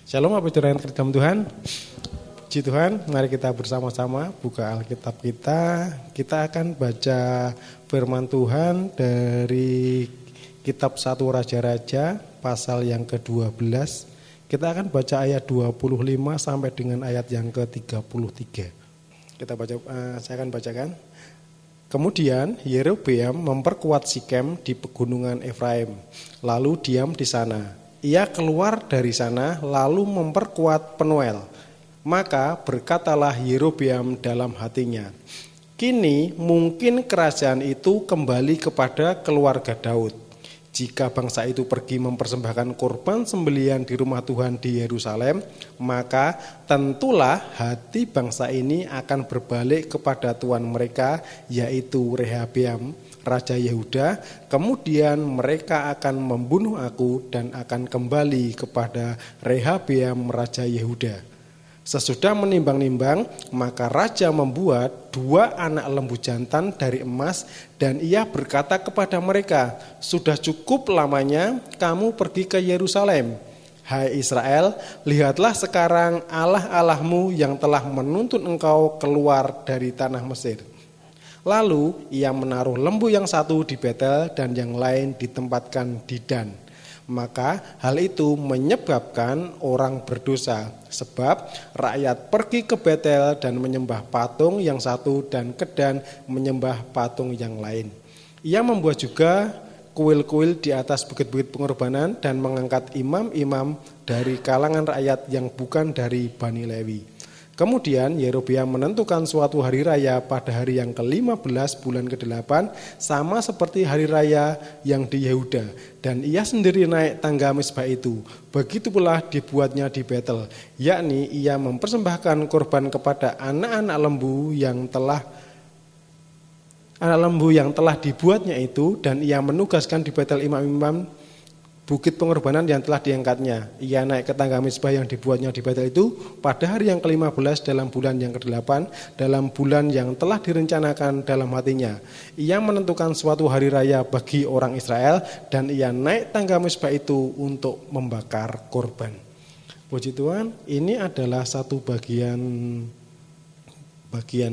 Shalom, apa itu yang dalam Tuhan? Puji Tuhan, mari kita bersama-sama buka Alkitab kita. Kita akan baca firman Tuhan dari kitab 1 Raja-Raja pasal yang ke-12. Kita akan baca ayat 25 sampai dengan ayat yang ke-33. Saya akan bacakan. Kemudian Yerobeam memperkuat Sikem di pegunungan Efraim, lalu diam di sana. Ia keluar dari sana lalu memperkuat Penuel. Maka berkatalah Yerobeam dalam hatinya, kini mungkin kerajaan itu kembali kepada keluarga Daud. Jika bangsa itu pergi mempersembahkan korban sembelihan di rumah Tuhan di Yerusalem, maka tentulah hati bangsa ini akan berbalik kepada tuan mereka, yaitu Rehabeam, Raja Yehuda. Kemudian mereka akan membunuh aku dan akan kembali kepada Rehabeam, Raja Yehuda. Sesudah menimbang-nimbang, maka raja membuat 2 anak lembu jantan dari emas, dan ia berkata kepada mereka, sudah cukup lamanya kamu pergi ke Yerusalem. Hai Israel, lihatlah sekarang Allah-Allahmu yang telah menuntun engkau keluar dari tanah Mesir. Lalu ia menaruh lembu yang satu di Betel dan yang lain ditempatkan di Dan. Maka hal itu menyebabkan orang berdosa, sebab rakyat pergi ke Betel dan menyembah patung yang satu dan ke Dan menyembah patung yang lain. Ia membuat juga kuil-kuil di atas bukit-bukit pengorbanan dan mengangkat imam-imam dari kalangan rakyat yang bukan dari Bani Lewi. Kemudian Yerobeam menentukan suatu hari raya pada hari yang ke-15 bulan ke-8, sama seperti hari raya yang di Yehuda. Dan ia sendiri naik tangga Mizpah itu. Begitu pula dibuatnya di Betel, yakni ia mempersembahkan korban kepada anak-anak lembu yang telah dibuatnya itu, dan ia menugaskan di Betel imam-imam bukit pengorbanan yang telah diangkatnya. Ia naik ke tangga Mizpah yang dibuatnya di Betel itu pada hari yang ke-15 dalam bulan yang ke-8, dalam bulan yang telah direncanakan dalam hatinya. Ia menentukan suatu hari raya bagi orang Israel, dan ia naik tangga Mizpah itu untuk membakar korban. Puji Tuhan, ini adalah satu bagian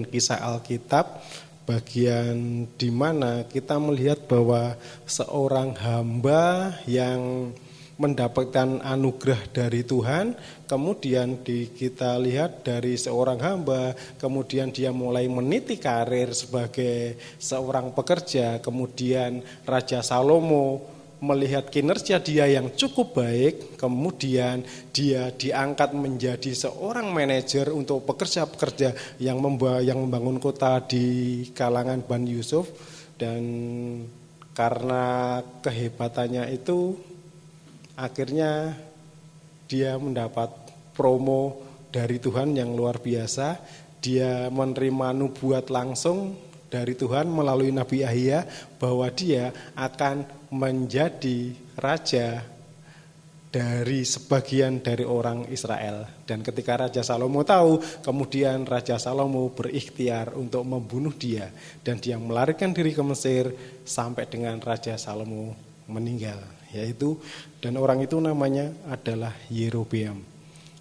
kisah Alkitab, bagian di mana kita melihat bahwa seorang hamba yang mendapatkan anugerah dari Tuhan, kemudian kita lihat dari seorang hamba, kemudian dia mulai meniti karir sebagai seorang pekerja, kemudian Raja Salomo melihat kinerja dia yang cukup baik, kemudian dia diangkat menjadi seorang manajer untuk pekerja-pekerja yang membangun kota di kalangan Bani Yusuf. Dan karena kehebatannya itu, akhirnya dia mendapat promo dari Tuhan yang luar biasa. Dia menerima nubuat langsung dari Tuhan melalui Nabi Yahya bahwa dia akan menjadi raja dari sebagian dari orang Israel. Dan ketika Raja Salomo tahu, kemudian Raja Salomo berikhtiar untuk membunuh dia, dan dia melarikan diri ke Mesir sampai dengan Raja Salomo meninggal, dan orang itu namanya adalah Yerobeam.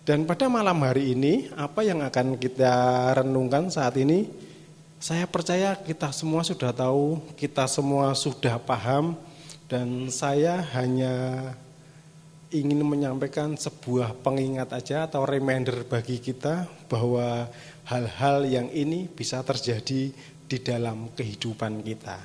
Dan pada malam hari ini, apa yang akan kita renungkan saat ini? Saya percaya kita semua sudah tahu, kita semua sudah paham, dan saya hanya ingin menyampaikan sebuah pengingat aja atau reminder bagi kita bahwa hal-hal yang ini bisa terjadi di dalam kehidupan kita.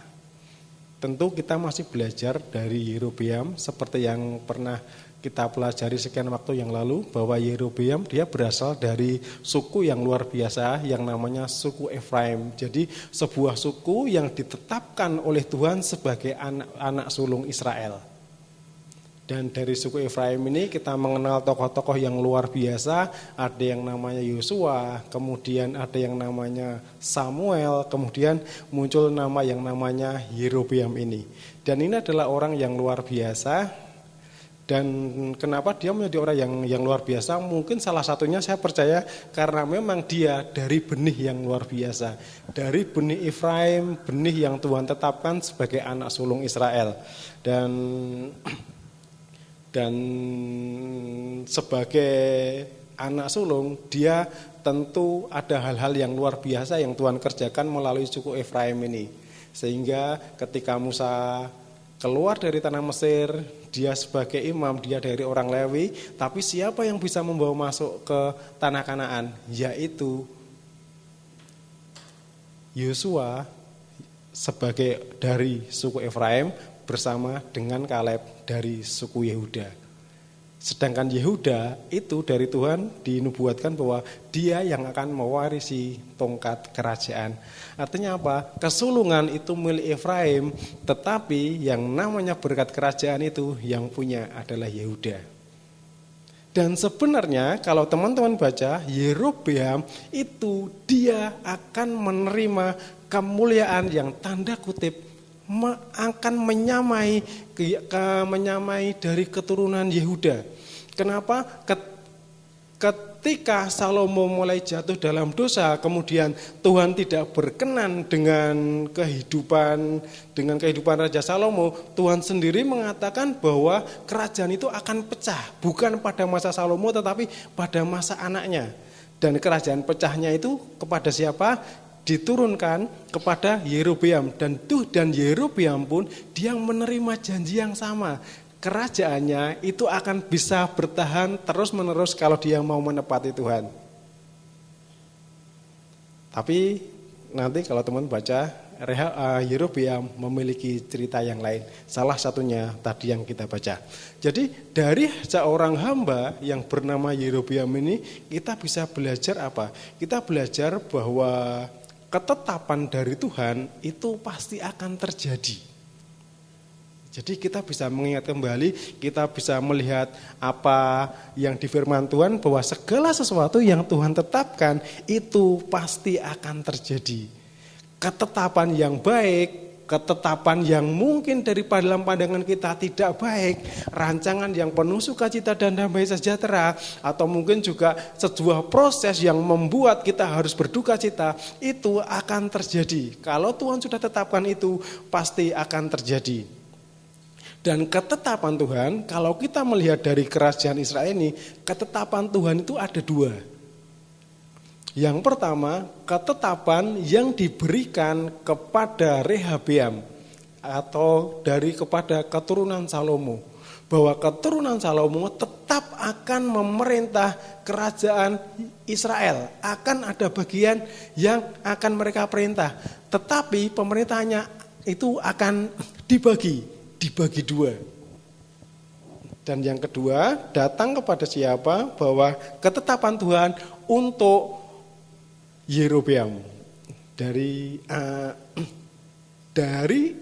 Tentu kita masih belajar dari Yerobeam seperti yang pernah kita pelajari sekian waktu yang lalu, bahwa Yerobeam dia berasal dari suku yang luar biasa yang namanya suku Efraim. Jadi sebuah suku yang ditetapkan oleh Tuhan sebagai anak sulung Israel. Dan dari suku Efraim ini kita mengenal tokoh-tokoh yang luar biasa. Ada yang namanya Yosua, kemudian ada yang namanya Samuel, kemudian muncul nama yang namanya Yerobeam ini. Dan ini adalah orang yang luar biasa. Dan kenapa dia menjadi orang yang luar biasa? Mungkin salah satunya saya percaya karena memang dia dari benih yang luar biasa. Dari benih Efraim, benih yang Tuhan tetapkan sebagai anak sulung Israel. Dan Dan sebagai anak sulung, dia tentu ada hal-hal yang luar biasa yang Tuhan kerjakan melalui suku Efraim ini. Sehingga ketika Musa keluar dari tanah Mesir, dia sebagai imam, dia dari orang Lewi, tapi siapa yang bisa membawa masuk ke tanah Kanaan? Yaitu Yosua sebagai dari suku Efraim bersama dengan Kaleb dari suku Yehuda. Sedangkan Yehuda itu dari Tuhan dinubuatkan bahwa dia yang akan mewarisi tongkat kerajaan. Artinya apa? Kesulungan itu milik Efraim, tetapi yang namanya berkat kerajaan itu yang punya adalah Yehuda. Dan sebenarnya kalau teman-teman baca, Yerobeam itu dia akan menerima kemuliaan yang tanda kutip akan menyamai dari keturunan Yehuda. Kenapa? Ketika Salomo mulai jatuh dalam dosa, kemudian Tuhan tidak berkenan dengan kehidupan Raja Salomo, Tuhan sendiri mengatakan bahwa kerajaan itu akan pecah, bukan pada masa Salomo tetapi pada masa anaknya. Dan kerajaan pecahnya itu kepada siapa? Diturunkan kepada Yerobeam, dan Yerobeam pun dia menerima janji yang sama. Kerajaannya itu akan bisa bertahan terus-menerus kalau dia mau menepati Tuhan. Tapi nanti kalau teman baca, Yerobeam memiliki cerita yang lain. Salah satunya tadi yang kita baca. Jadi dari seorang hamba yang bernama Yerobeam ini kita bisa belajar apa? Kita belajar bahwa ketetapan dari Tuhan itu pasti akan terjadi. Jadi kita bisa mengingat kembali, kita bisa melihat apa yang di firman Tuhan bahwa segala sesuatu yang Tuhan tetapkan itu pasti akan terjadi. Ketetapan yang baik, ketetapan yang mungkin dari dalam pandangan kita tidak baik, rancangan yang penuh sukacita dan damai sejahtera, atau mungkin juga sebuah proses yang membuat kita harus berduka cita, itu akan terjadi. Kalau Tuhan sudah tetapkan itu, pasti akan terjadi. Dan ketetapan Tuhan, kalau kita melihat dari kerajaan Israel ini, ketetapan Tuhan itu ada dua. Yang pertama, ketetapan yang diberikan kepada Rehabeam atau kepada keturunan Salomo, bahwa keturunan Salomo tetap akan memerintah kerajaan Israel, akan ada bagian yang akan mereka perintah, tetapi pemerintahnya itu akan dibagi dua. Dan yang kedua, datang kepada siapa? Bahwa ketetapan Tuhan untuk Yerobeam dari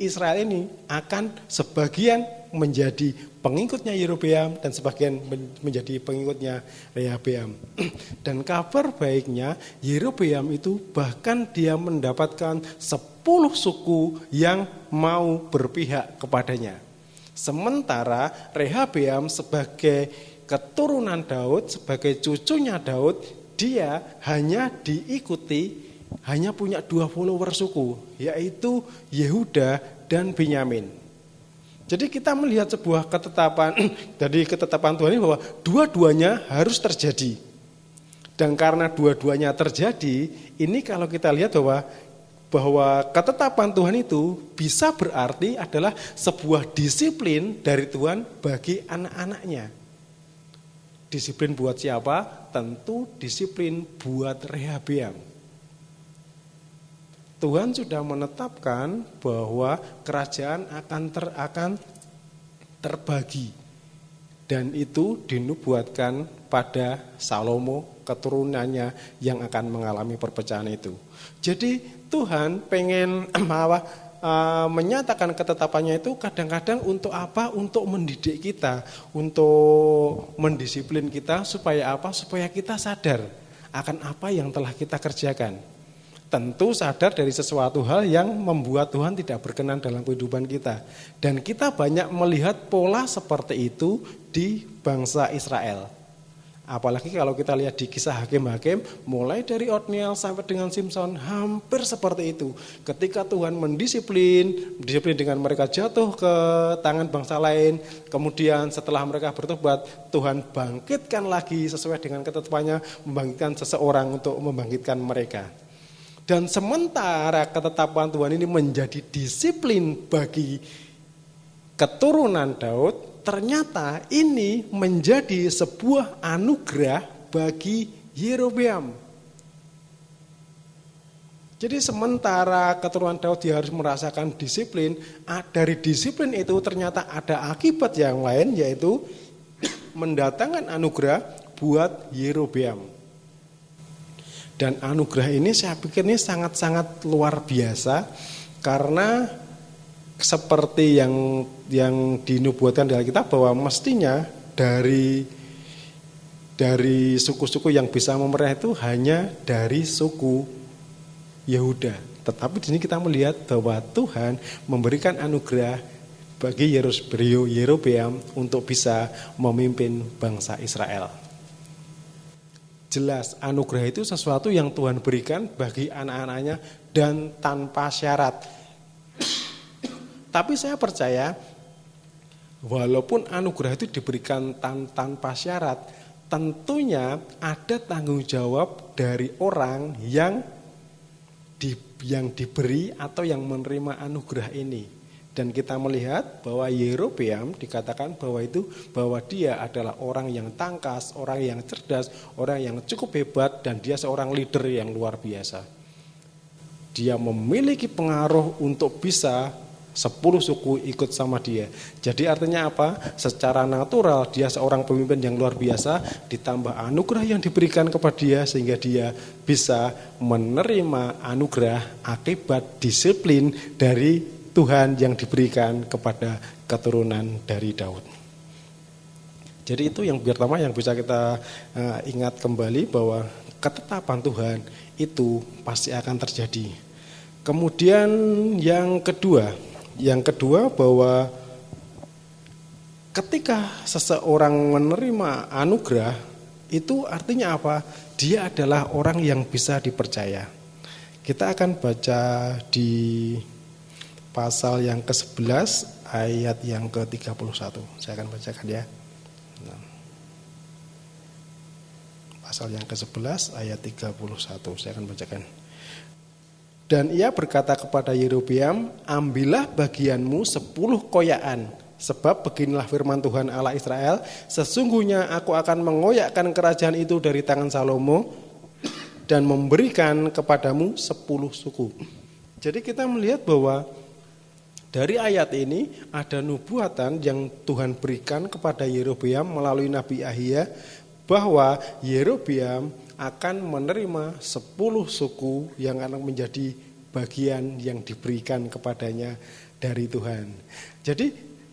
Israel ini akan sebagian menjadi pengikutnya Yerobeam dan sebagian menjadi pengikutnya Rehabeam. Dan kabar baiknya Yerobeam itu bahkan dia mendapatkan 10 suku yang mau berpihak kepadanya. Sementara Rehabeam sebagai keturunan Daud, sebagai cucunya Daud, dia hanya punya 2 follower suku, yaitu Yehuda dan Benyamin. Jadi kita melihat sebuah ketetapan dari ketetapan Tuhan ini bahwa dua-duanya harus terjadi. Dan karena dua-duanya terjadi, ini kalau kita lihat bahwa ketetapan Tuhan itu bisa berarti adalah sebuah disiplin dari Tuhan bagi anak-anaknya. Disiplin buat siapa? Tentu disiplin buat Rehabeam. Tuhan sudah menetapkan bahwa kerajaan akan terbagi. Dan itu dinubuatkan pada Salomo, keturunannya yang akan mengalami perpecahan itu. Jadi Tuhan pengen menyatakan ketetapannya itu kadang-kadang untuk apa? Untuk mendidik kita, untuk mendisiplin kita supaya apa? Supaya kita sadar akan apa yang telah kita kerjakan. Tentu sadar dari sesuatu hal yang membuat Tuhan tidak berkenan dalam kehidupan kita. Dan kita banyak melihat pola seperti itu di bangsa Israel. Apalagi kalau kita lihat di kisah Hakim-Hakim, mulai dari Otniel sampai dengan Simson, hampir seperti itu. Ketika Tuhan mendisiplin dengan mereka jatuh ke tangan bangsa lain, kemudian setelah mereka bertobat, Tuhan bangkitkan lagi sesuai dengan ketetapannya, membangkitkan seseorang untuk membangkitkan mereka. Dan sementara ketetapan Tuhan ini menjadi disiplin bagi keturunan Daud, ternyata ini menjadi sebuah anugerah bagi Yerobeam. Jadi sementara keturunan Daud dia harus merasakan disiplin, dari disiplin itu ternyata ada akibat yang lain, yaitu mendatangkan anugerah buat Yerobeam. Dan anugerah ini saya pikir ini sangat-sangat luar biasa, karena seperti yang dinubuatkan dalam kitab bahwa mestinya dari suku-suku yang bisa memerintah itu hanya dari suku Yehuda. Tetapi di sini kita melihat bahwa Tuhan memberikan anugerah bagi Yerobeam untuk bisa memimpin bangsa Israel. Jelas anugerah itu sesuatu yang Tuhan berikan bagi anak-anaknya dan tanpa syarat. Tapi saya percaya walaupun anugerah itu diberikan tanpa syarat, tentunya ada tanggung jawab dari orang yang diberi atau yang menerima anugerah ini. Dan kita melihat bahwa Yerobeam dikatakan bahwa dia adalah orang yang tangkas, orang yang cerdas, orang yang cukup hebat, dan dia seorang leader yang luar biasa. Dia memiliki pengaruh untuk bisa 10 suku ikut sama dia. Jadi artinya apa? Secara natural dia seorang pemimpin yang luar biasa, ditambah anugerah yang diberikan kepada dia sehingga dia bisa menerima anugerah akibat disiplin dari Tuhan yang diberikan kepada keturunan dari Daud. Jadi itu yang pertama yang bisa kita ingat kembali, bahwa ketetapan Tuhan itu pasti akan terjadi. Kemudian yang kedua bahwa ketika seseorang menerima anugerah itu artinya apa? Dia adalah orang yang bisa dipercaya. Kita akan baca di pasal yang ke-11 ayat yang ke-31. Saya akan bacakan ya. Pasal yang ke-11 ayat 31. Saya akan bacakan. Dan ia berkata kepada Yerobeam, ambillah bagianmu 10 koyaan, sebab beginilah firman Tuhan Allah Israel, sesungguhnya aku akan mengoyakkan kerajaan itu dari tangan Salomo dan memberikan kepadamu 10 suku. Jadi kita melihat bahwa dari ayat ini ada nubuatan yang Tuhan berikan kepada Yerobeam melalui Nabi Ahia, bahwa Yerobeam akan menerima 10 suku yang akan menjadi bagian yang diberikan kepadanya dari Tuhan. Jadi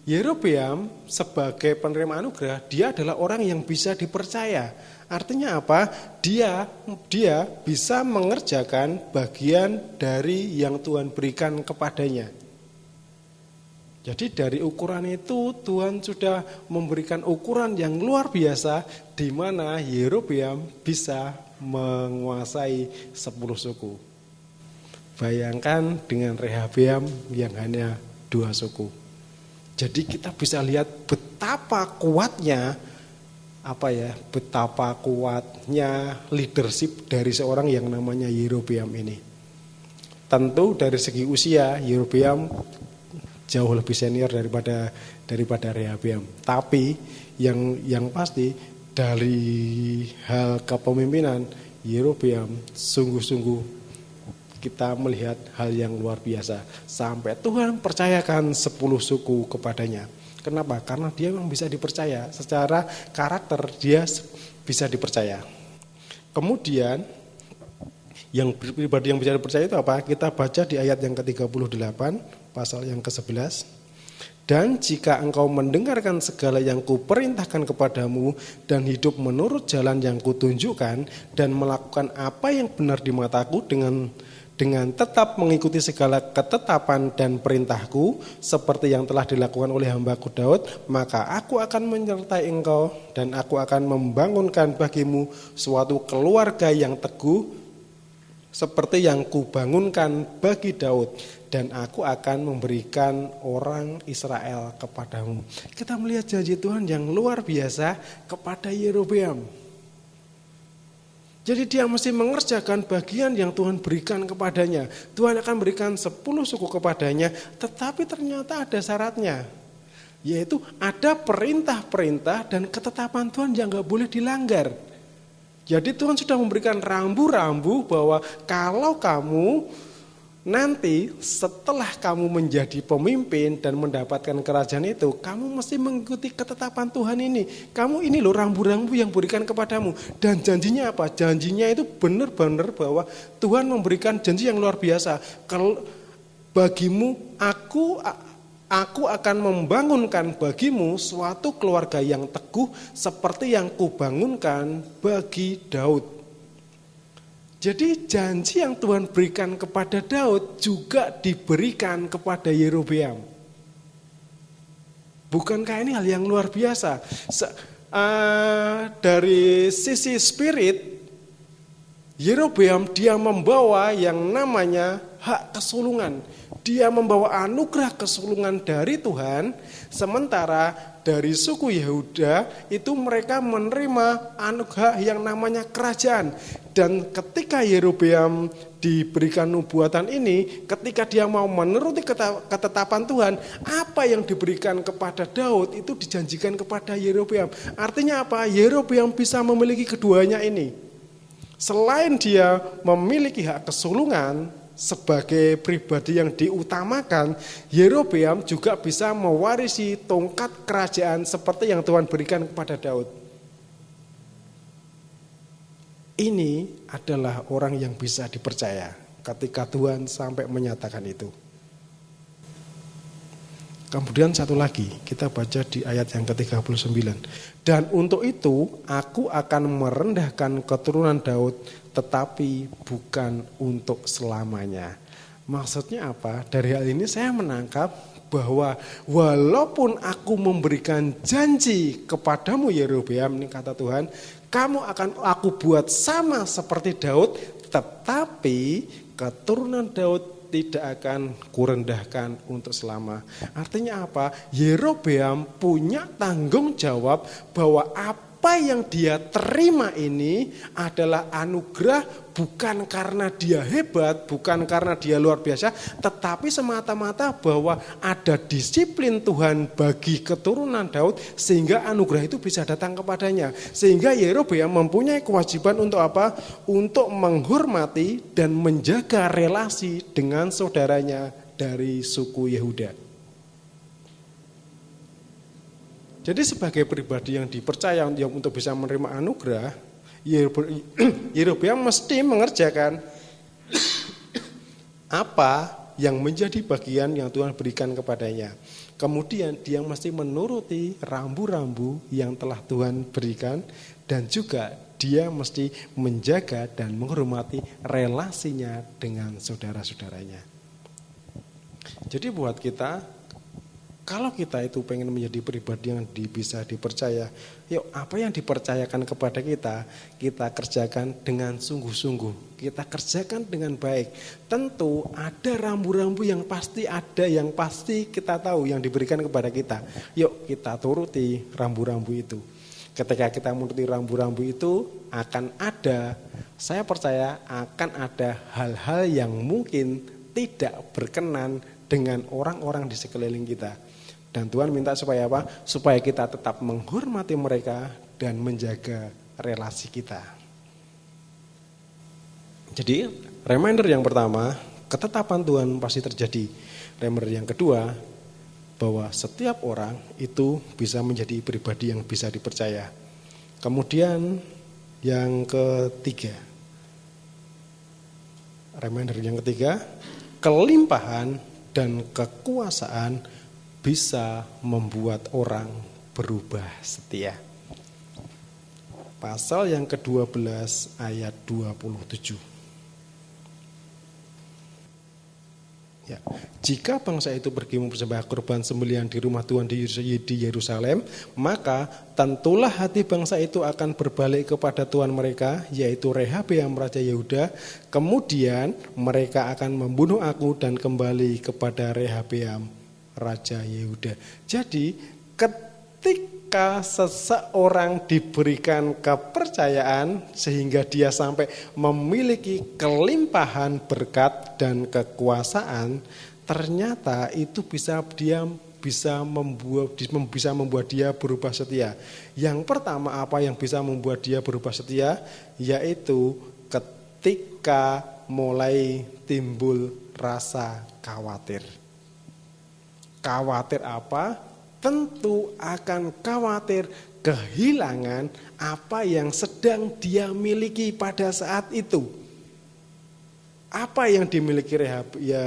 Yerobeam sebagai penerima anugerah, dia adalah orang yang bisa dipercaya. Artinya apa? Dia bisa mengerjakan bagian dari yang Tuhan berikan kepadanya. Jadi dari ukuran itu Tuhan sudah memberikan ukuran yang luar biasa, di mana Yerobeam bisa menguasai 10 suku. Bayangkan dengan Rehabeam yang hanya 2 suku. Jadi kita bisa lihat betapa kuatnya leadership dari seorang yang namanya Yerobeam ini. Tentu dari segi usia Yerobeam jauh lebih senior daripada Rehabeam. Tapi yang pasti dari hal kepemimpinan Yerobeam sungguh-sungguh kita melihat hal yang luar biasa. Sampai Tuhan percayakan 10 suku kepadanya. Kenapa? Karena dia memang bisa dipercaya. Secara karakter dia bisa dipercaya. Kemudian yang pribadi yang bisa dipercaya itu apa? Kita baca di ayat yang ke-38, pasal yang ke-11. Dan jika engkau mendengarkan segala yang kuperintahkan kepadamu dan hidup menurut jalan yang kutunjukkan dan melakukan apa yang benar di mataku dengan tetap mengikuti segala ketetapan dan perintahku seperti yang telah dilakukan oleh hambaku Daud, maka aku akan menyertai engkau dan aku akan membangunkan bagimu suatu keluarga yang teguh seperti yang kubangunkan bagi Daud, dan aku akan memberikan orang Israel kepadamu. Kita melihat janji Tuhan yang luar biasa kepada Yerobeam. Jadi dia mesti mengerjakan bagian yang Tuhan berikan kepadanya. Tuhan akan berikan 10 suku kepadanya, tetapi ternyata ada syaratnya. Yaitu ada perintah-perintah dan ketetapan Tuhan yang gak boleh dilanggar. Jadi Tuhan sudah memberikan rambu-rambu bahwa kalau kamu nanti setelah kamu menjadi pemimpin dan mendapatkan kerajaan itu, kamu mesti mengikuti ketetapan Tuhan ini. Kamu ini loh rambu-rambu yang berikan kepadamu. Dan janjinya apa? Janjinya itu benar-benar bahwa Tuhan memberikan janji yang luar biasa. Kalau bagimu, aku akan membangunkan bagimu suatu keluarga yang teguh seperti yang kubangunkan bagi Daud. Jadi janji yang Tuhan berikan kepada Daud juga diberikan kepada Yerobeam. Bukankah ini hal yang luar biasa? Dari sisi spirit, Yerobeam dia membawa yang namanya hak kesulungan. Dia membawa anugerah kesulungan dari Tuhan, sementara dari suku Yehuda itu mereka menerima anugerah yang namanya kerajaan. Dan ketika Yerobeam diberikan nubuatan ini, ketika dia mau menuruti ketetapan Tuhan, apa yang diberikan kepada Daud itu dijanjikan kepada Yerobeam. Artinya apa? Yerobeam bisa memiliki keduanya ini. Selain dia memiliki hak kesulungan sebagai pribadi yang diutamakan, Yerobeam juga bisa mewarisi tongkat kerajaan seperti yang Tuhan berikan kepada Daud. Ini adalah orang yang bisa dipercaya ketika Tuhan sampai menyatakan itu. Kemudian satu lagi, kita baca di ayat yang ke-39. Dan untuk itu aku akan merendahkan keturunan Daud, tetapi bukan untuk selamanya. Maksudnya apa? Dari hal ini saya menangkap bahwa walaupun aku memberikan janji kepadamu Yerobeam, ini kata Tuhan, kamu akan aku buat sama seperti Daud, tetapi keturunan Daud tidak akan kurendahkan untuk selama. Artinya apa? Yerobeam punya tanggung jawab bahwa apa yang dia terima ini adalah anugerah, bukan karena dia hebat, bukan karena dia luar biasa, tetapi semata-mata bahwa ada disiplin Tuhan bagi keturunan Daud sehingga anugerah itu bisa datang kepadanya. Sehingga Yerobeam mempunyai kewajiban untuk apa? Untuk menghormati dan menjaga relasi dengan saudaranya dari suku Yehuda. Jadi sebagai pribadi yang dipercaya untuk bisa menerima anugerah, Yerobeam mesti mengerjakan apa yang menjadi bagian yang Tuhan berikan kepadanya. Kemudian dia mesti menuruti rambu-rambu yang telah Tuhan berikan, dan juga dia mesti menjaga dan menghormati relasinya dengan saudara-saudaranya. Jadi buat kita, kalau kita itu pengen menjadi pribadi yang bisa dipercaya, yuk apa yang dipercayakan kepada kita, kita kerjakan dengan sungguh-sungguh, kita kerjakan dengan baik. Tentu ada rambu-rambu yang pasti ada, yang pasti kita tahu yang diberikan kepada kita. Yuk kita turuti rambu-rambu itu. Ketika kita menuruti rambu-rambu itu akan ada, saya percaya akan ada hal-hal yang mungkin tidak berkenan dengan orang-orang di sekeliling kita. Dan Tuhan minta supaya apa? Supaya kita tetap menghormati mereka dan menjaga relasi kita. Jadi reminder yang pertama, ketetapan Tuhan pasti terjadi. Reminder yang kedua, bahwa setiap orang itu bisa menjadi pribadi yang bisa dipercaya. Kemudian yang ketiga, reminder yang ketiga, kelimpahan dan kekuasaan bisa membuat orang berubah setia. Pasal yang ke-12 ayat 27. Ya. Jika bangsa itu pergi mempersembahkan korban sembelihan di rumah Tuhan di Yerusalem, maka tentulah hati bangsa itu akan berbalik kepada Tuhan mereka, yaitu Rehabeam Raja Yehuda. Kemudian mereka akan membunuh aku dan kembali kepada Rehabeam Raja Yehuda. Jadi ketika seseorang diberikan kepercayaan sehingga dia sampai memiliki kelimpahan berkat dan kekuasaan, ternyata itu bisa membuat dia berubah setia. Yang pertama, apa yang bisa membuat dia berubah setia, yaitu ketika mulai timbul rasa khawatir. Khawatir apa? Tentu akan khawatir kehilangan apa yang sedang dia miliki pada saat itu. Apa yang dimiliki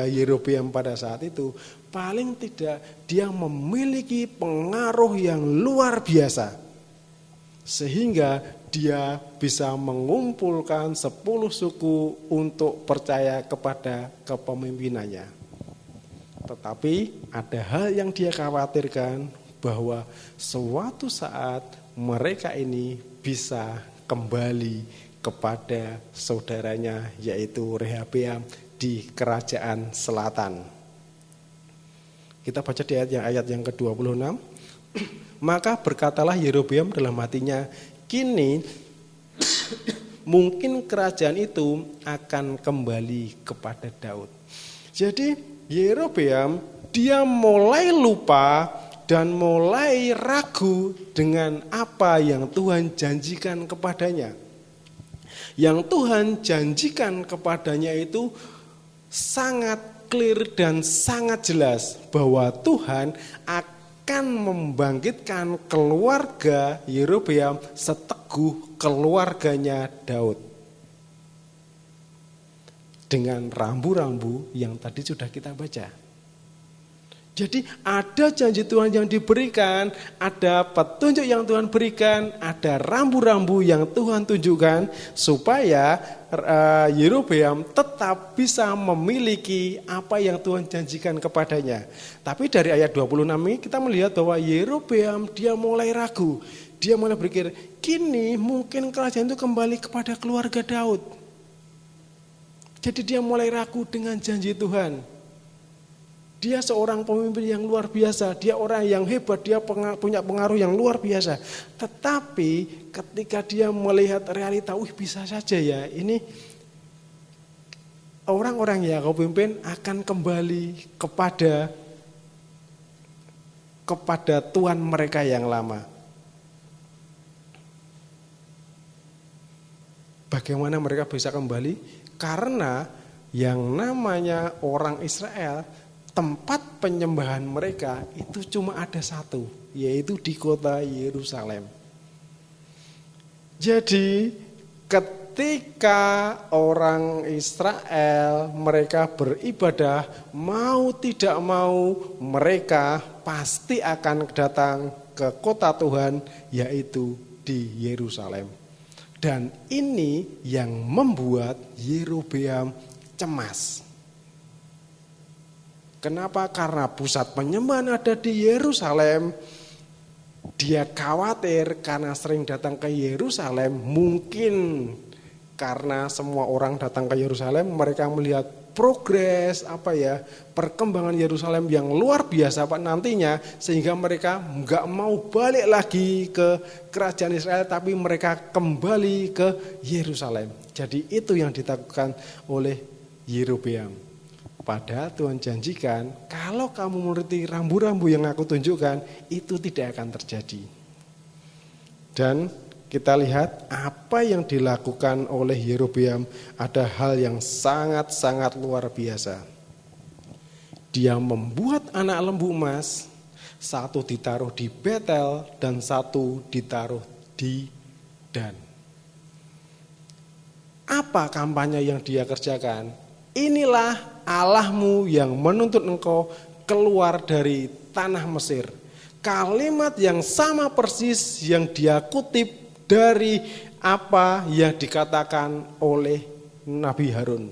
Yerobeam pada saat itu? Paling tidak dia memiliki pengaruh yang luar biasa. Sehingga dia bisa mengumpulkan 10 suku untuk percaya kepada kepemimpinannya. Tetapi ada hal yang dia khawatirkan, bahwa suatu saat mereka ini bisa kembali kepada saudaranya, yaitu Rehabeam di kerajaan selatan. Kita baca di ayat yang ke-26. Maka berkatalah Yerobeam dalam hatinya, kini mungkin kerajaan itu akan kembali kepada Daud. Jadi Yerobeam dia mulai lupa dan mulai ragu dengan apa yang Tuhan janjikan kepadanya. Yang Tuhan janjikan kepadanya itu sangat clear dan sangat jelas, bahwa Tuhan akan membangkitkan keluarga Yerobeam seteguh keluarganya Daud. Dengan rambu-rambu yang tadi sudah kita baca. Jadi ada janji Tuhan yang diberikan, ada petunjuk yang Tuhan berikan, ada rambu-rambu yang Tuhan tunjukkan supaya Yerobeam tetap bisa memiliki apa yang Tuhan janjikan kepadanya. Tapi dari ayat 26 ini kita melihat bahwa Yerobeam dia mulai ragu. Dia mulai berpikir, kini mungkin kerajaan itu kembali kepada keluarga Daud. Jadi dia mulai ragu dengan janji Tuhan. Dia seorang pemimpin yang luar biasa. Dia orang yang hebat. Dia punya pengaruh yang luar biasa. Tetapi ketika dia melihat realita, bisa saja ya. Ini orang-orang yang kau pimpin akan kembali kepada Tuhan mereka yang lama. Bagaimana mereka bisa kembali? Karena yang namanya orang Israel, tempat penyembahan mereka itu cuma ada satu, yaitu di kota Yerusalem. Jadi ketika orang Israel mereka beribadah, mau tidak mau mereka pasti akan datang ke kota Tuhan, yaitu di Yerusalem. Dan ini yang membuat Yerobeam cemas. Kenapa? Karena pusat penyembahan ada di Yerusalem. Dia khawatir karena sering datang ke Yerusalem, mungkin karena semua orang datang ke Yerusalem, mereka melihat progres perkembangan Yerusalem yang luar biasa nantinya, sehingga mereka nggak mau balik lagi ke kerajaan Israel, tapi mereka kembali ke Yerusalem. Jadi itu yang ditakutkan oleh Yerobeam. Padahal Tuhan janjikan, kalau kamu menuruti rambu-rambu yang aku tunjukkan, itu tidak akan terjadi. Dan kita lihat apa yang dilakukan oleh Yerobeam, ada hal yang sangat-sangat luar biasa. Dia membuat anak lembu emas, satu ditaruh di Betel dan satu ditaruh di Dan. Apa kampanye yang dia kerjakan? Inilah Allahmu yang menuntut engkau keluar dari tanah Mesir. Kalimat yang sama persis yang dia kutip dari apa yang dikatakan oleh Nabi Harun.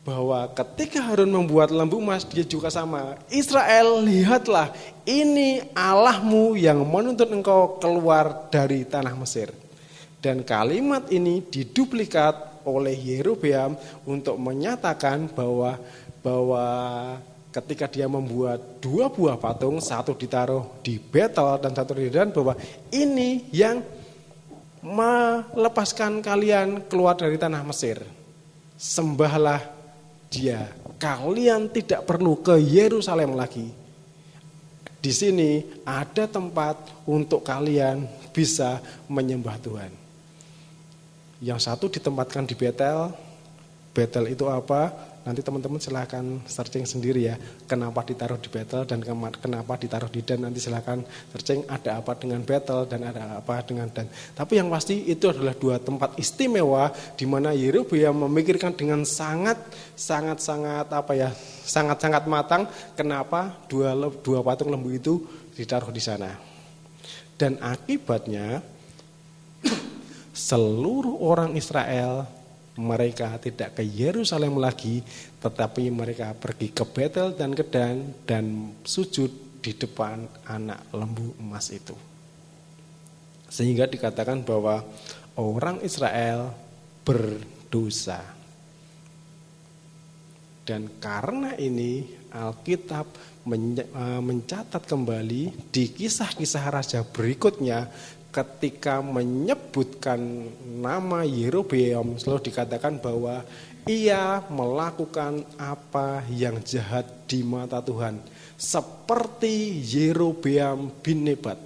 bahwa ketika Harun membuat lembu emas, dia juga sama. Israel, lihatlah, ini Allahmu yang menuntut engkau keluar dari tanah Mesir. Dan kalimat ini diduplikat oleh Yerobeam untuk menyatakan bahwa ketika dia membuat 2 buah patung, satu ditaruh di Betel dan satu di Dan, bahwa ini yang melepaskan kalian keluar dari tanah Mesir. Sembahlah dia, kalian tidak perlu ke Yerusalem lagi. Di sini ada tempat untuk kalian bisa menyembah Tuhan. Yang satu ditempatkan di Betel. Betel itu apa? Nanti teman-teman silahkan searching sendiri ya. Kenapa ditaruh di Betel dan kenapa ditaruh di Dan. Nanti silahkan searching ada apa dengan Betel dan ada apa dengan Dan. Tapi yang pasti itu adalah 2 tempat istimewa di mana Yerobeam memikirkan dengan sangat matang kenapa dua patung lembu itu ditaruh di sana. Dan akibatnya seluruh orang Israel mereka tidak ke Yerusalem lagi, tetapi mereka pergi ke Betel dan ke Dan dan sujud di depan anak lembu emas itu. Sehingga dikatakan bahwa orang Israel berdosa. Dan karena ini Alkitab mencatat kembali di kisah-kisah raja berikutnya, ketika menyebutkan nama Yerobeam selalu dikatakan bahwa ia melakukan apa yang jahat di mata Tuhan, seperti Yerobeam bin Nebat,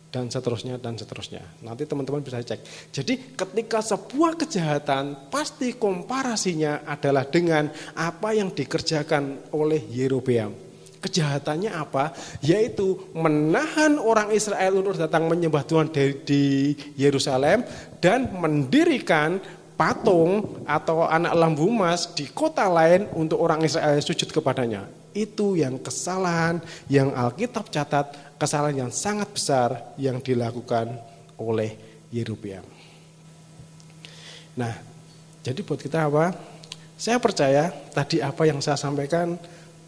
dan seterusnya dan seterusnya. Nanti teman-teman bisa cek. Jadi ketika sebuah kejahatan, pasti komparasinya adalah dengan apa yang dikerjakan oleh Yerobeam. Kejahatannya apa? Yaitu menahan orang Israel untuk datang menyembah Tuhan di Yerusalem dan mendirikan patung atau anak lembu emas di kota lain untuk orang Israel sujud kepadanya. Itu yang kesalahan yang Alkitab catat, kesalahan yang sangat besar yang dilakukan oleh Yerobeam. Nah, jadi buat kita apa? Saya percaya tadi apa yang saya sampaikan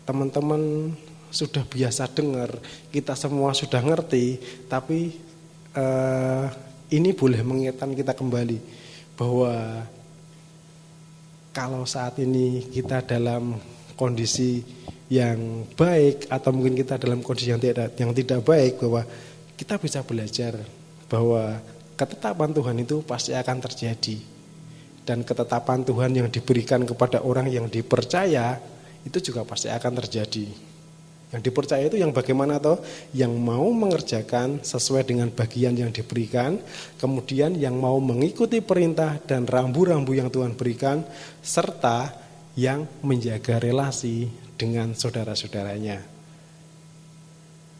teman-teman sudah biasa dengar, kita semua sudah ngerti, tapi ini boleh mengingatkan kita kembali bahwa kalau saat ini kita dalam kondisi yang baik atau mungkin kita dalam kondisi yang tidak baik, bahwa kita bisa belajar bahwa ketetapan Tuhan itu pasti akan terjadi, dan ketetapan Tuhan yang diberikan kepada orang yang dipercaya itu juga pasti akan terjadi. Yang dipercaya itu yang bagaimana toh? Yang mau mengerjakan sesuai dengan bagian yang diberikan, kemudian yang mau mengikuti perintah dan rambu-rambu yang Tuhan berikan, serta yang menjaga relasi dengan saudara-saudaranya.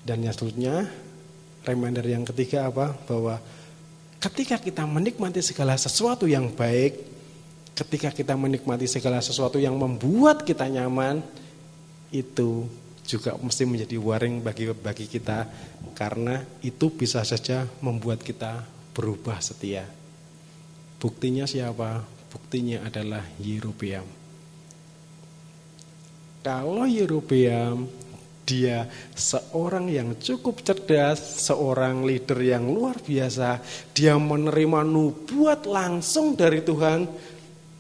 Dan yang selanjutnya, reminder yang ketiga apa? Bahwa ketika kita menikmati segala sesuatu yang baik, ketika kita menikmati segala sesuatu yang membuat kita nyaman, itu juga mesti menjadi waring bagi kita, karena itu bisa saja membuat kita berubah setia. Buktinya siapa? Buktinya adalah Yerobeam. Kalau Yerobeam dia seorang yang cukup cerdas, seorang leader yang luar biasa, dia menerima nubuat langsung dari Tuhan.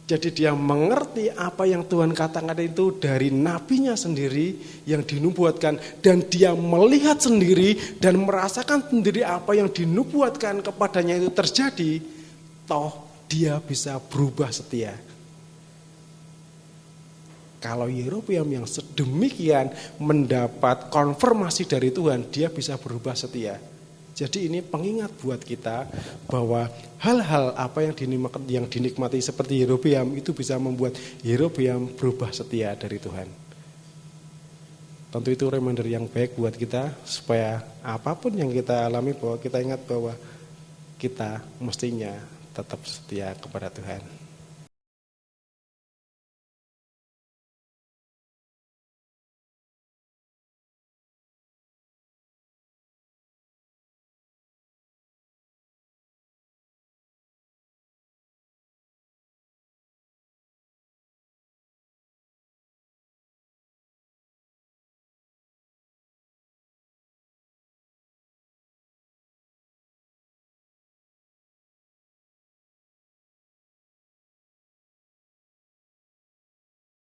Jadi dia mengerti apa yang Tuhan katakan itu dari nabinya sendiri yang dinubuatkan, dan dia melihat sendiri dan merasakan sendiri apa yang dinubuatkan kepadanya itu terjadi, toh dia bisa berubah setia. Kalau Yerobeam yang sedemikian mendapat konfirmasi dari Tuhan, dia bisa berubah setia. Jadi ini pengingat buat kita bahwa hal-hal apa yang dinikmati seperti Yerobeam itu bisa membuat Yerobeam berubah setia dari Tuhan. Tentu itu reminder yang baik buat kita supaya apapun yang kita alami bahwa kita ingat bahwa kita mestinya tetap setia kepada Tuhan.